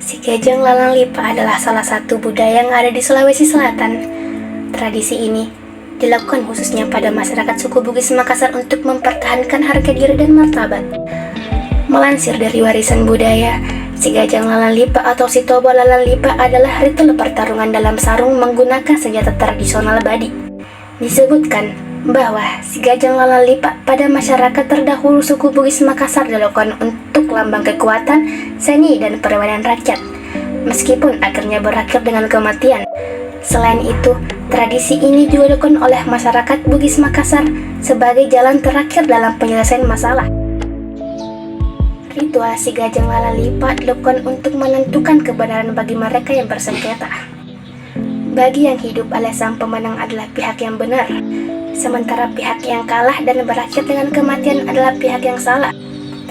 Sigajang Lalang Lipa adalah salah satu budaya yang ada di Sulawesi Selatan. Tradisi ini dilakukan khususnya pada masyarakat suku Bugis Makassar untuk mempertahankan harga diri dan martabat. Melansir dari warisan budaya, Sigajang Lalang Lipa atau Sitobo Lalang Lipa adalah ritual pertarungan dalam sarung menggunakan senjata tradisional Badi. Disebutkan bahwa Sigajang Lalang Lipa pada masyarakat terdahulu suku Bugis Makassar dilakukan untuk lambang kekuatan, seni, dan permainan rakyat, meskipun akhirnya berakhir dengan kematian. Selain itu, tradisi ini juga dilakukan oleh masyarakat Bugis Makassar sebagai jalan terakhir dalam penyelesaian masalah. Ritual Sigajang Lalang Lipa dilakukan untuk menentukan kebenaran bagi mereka yang bersengketa. Bagi yang hidup alias sang pemenang adalah pihak yang benar, sementara pihak yang kalah dan berakhir dengan kematian adalah pihak yang salah.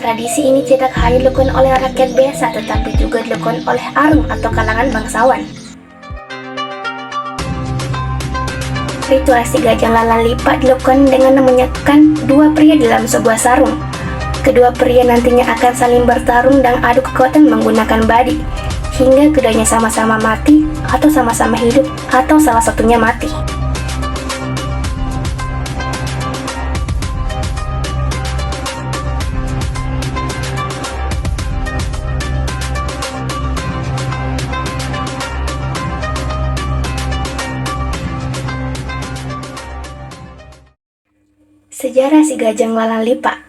Tradisi ini tidak hanya dilakukan oleh rakyat biasa, tetapi juga dilakukan oleh arung atau kalangan bangsawan. Ritual Sigajang Lalang Lipa dilakukan dengan menyatukan dua pria dalam sebuah sarung. Kedua pria nantinya akan saling bertarung dan adu kekuatan menggunakan badi, hingga keduanya sama-sama mati, atau sama-sama hidup, atau salah satunya mati. Sejarah Sigajang Lalang Lipa.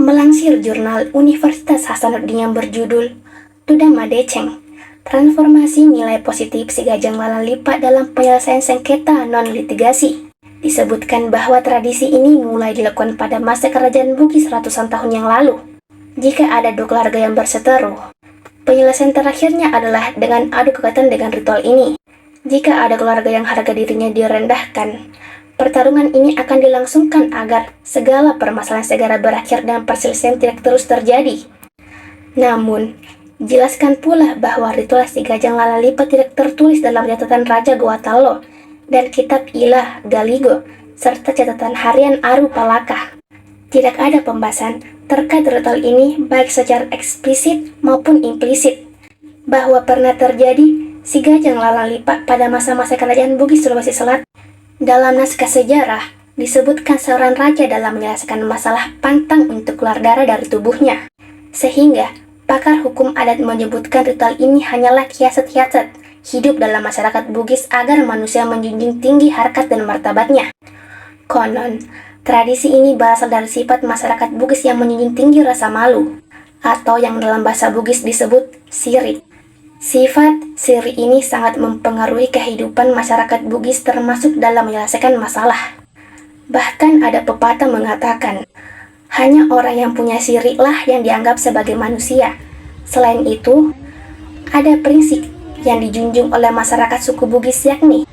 Melansir jurnal Universitas Hasanuddin yang berjudul Tudama Deceng, transformasi nilai positif Sigajang Lalang Lipa dalam penyelesaian sengketa non-litigasi, disebutkan bahwa tradisi ini mulai dilakukan pada masa kerajaan Bugis ratusan tahun yang lalu. Jika ada dua keluarga yang berseteru, penyelesaian terakhirnya adalah dengan adu kekuatan dengan ritual ini. Jika ada keluarga yang harga dirinya direndahkan, pertarungan ini akan dilangsungkan agar segala permasalahan segera berakhir dan perselisihan tidak terus terjadi. Namun, jelaskan pula bahwa ritual Sigajang Lalang Lipa tidak tertulis dalam catatan Raja Gowatalo dan Kitab Ilah Galigo, serta catatan harian Aru Palaka. Tidak ada pembahasan terkait ritual ini baik secara eksplisit maupun implisit, bahwa pernah terjadi Sigajang Lalang Lipa pada masa-masa kerajaan Bugis Sulawesi Selatan. Dalam naskah sejarah, disebutkan seorang raja dalam menyelesaikan masalah pantang untuk keluar darah dari tubuhnya. Sehingga, pakar hukum adat menyebutkan ritual ini hanyalah kiasat-kiasat hidup dalam masyarakat Bugis agar manusia menjunjung tinggi harkat dan martabatnya. Konon, tradisi ini berasal dari sifat masyarakat Bugis yang menjunjung tinggi rasa malu, atau yang dalam bahasa Bugis disebut siri. Sifat siri ini sangat mempengaruhi kehidupan masyarakat Bugis termasuk dalam menyelesaikan masalah. Bahkan ada pepatah mengatakan, hanya orang yang punya siri lah yang dianggap sebagai manusia. Selain itu, ada prinsip yang dijunjung oleh masyarakat suku Bugis yakni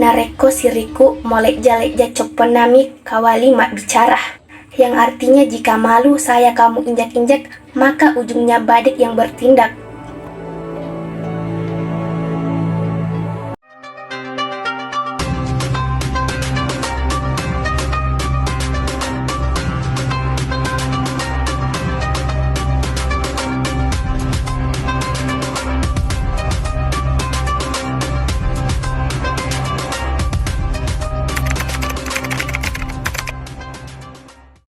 Nareko siriku molek jalek jacok penami kawali mak bicara, yang artinya jika malu saya kamu injak-injak, maka ujungnya badik yang bertindak.